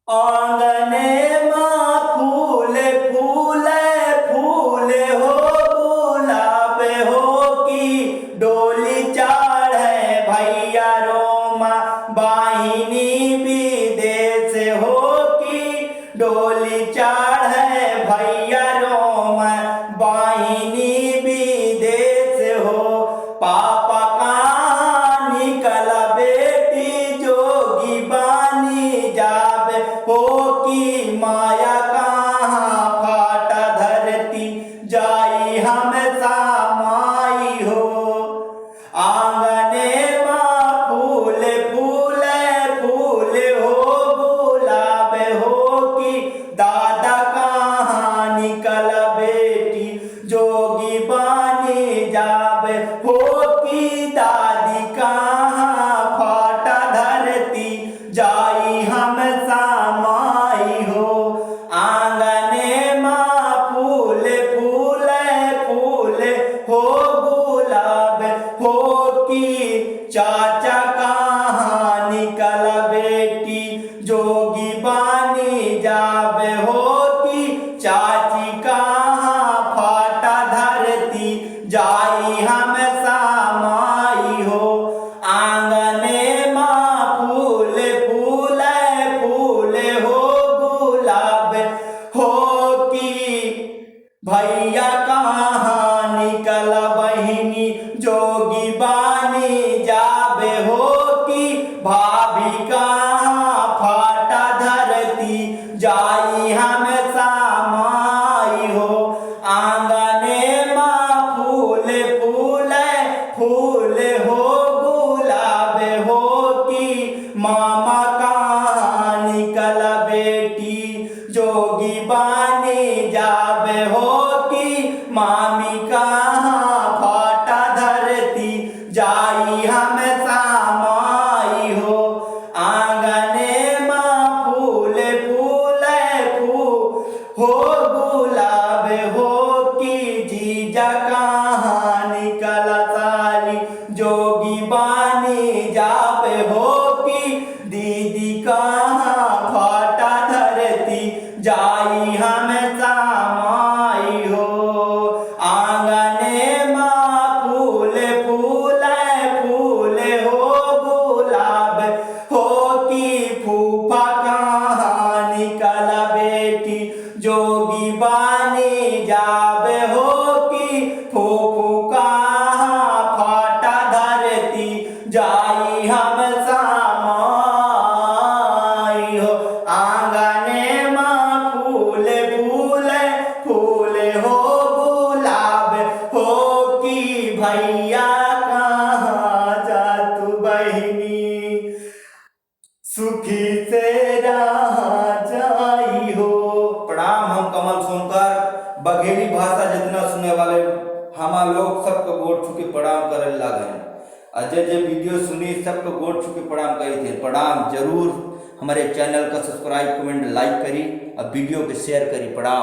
आंगने माँ फूले फूले फूले हो गुलाब हो की डोली चढ़े भैया रोमा बाहिनी विदेश हो की डोली चढ़े भैया रोमा बाहिनी विदेश हो। पापा कहाँ निकल बेटी जोगी बानी जाबे हो की माया कहाँ फाटा धरती जाई हम समाई हो। आंगने माँ फूले फूले फूले हो गुलाब हो की दादा कहाँ निकल बेटी जोगी बानी जाबे हो की दादी कहाँ फाटा धरती जाई हम समाई हो। आंगने माँ फूले फूले फूले हो गुलाब हो की चाचा कहाँ निकल बेटी जोगी बानी जाबे हो की चाची कहाँ फाटा धरती जाई हम समाई हो। आंगने माँ फूले फूले फूले हो गुलाब हो की भैया कहाँ निकल बहिनी जोगी बानी जाबे हो की भाभी कहाँ फाटा धरती जाई हम समाई हो। आंगने माँ फूले फूले फूले हो गुलाब हो की मामा कहाँ निकल बेटी जोगी बानी जाबे हो की मामी कहाँ फाटा धरती जाई हम समाई हो। आंगने माँ फूले फूले हो गुलाब हो की जीजा कहाँ निकल साली जोगी बानी जाबे हो की दीदी कहाँ फाटा धरती जाई हम समाई हो। आंगने माँ फूले फूले फूले हो गुलाब हो की फूफा कहाँ निकल बेटी जोगी बानी जाबे हो की फूफू कहाँ फाटा धरती जाई हम समाई हो। आंगने माँ फूले फूले फूले हो गुलाब हो की भैया कहाँ जातू बहिनी सुखी से रहा जाई हो। प्रणाम, हम कमल सोनकर बघेली भाषा जितना सुने वाले हम लोग सबको गोड़ छुके प्रणाम करे लगे। अजय जो वीडियो सुनी सबको गोड़ छुके प्रणाम करी थे। प्रणाम, जरूर हमारे चैनल का सब्सक्राइब कमेंट लाइक करी और वीडियो को शेयर करी। प्रणाम।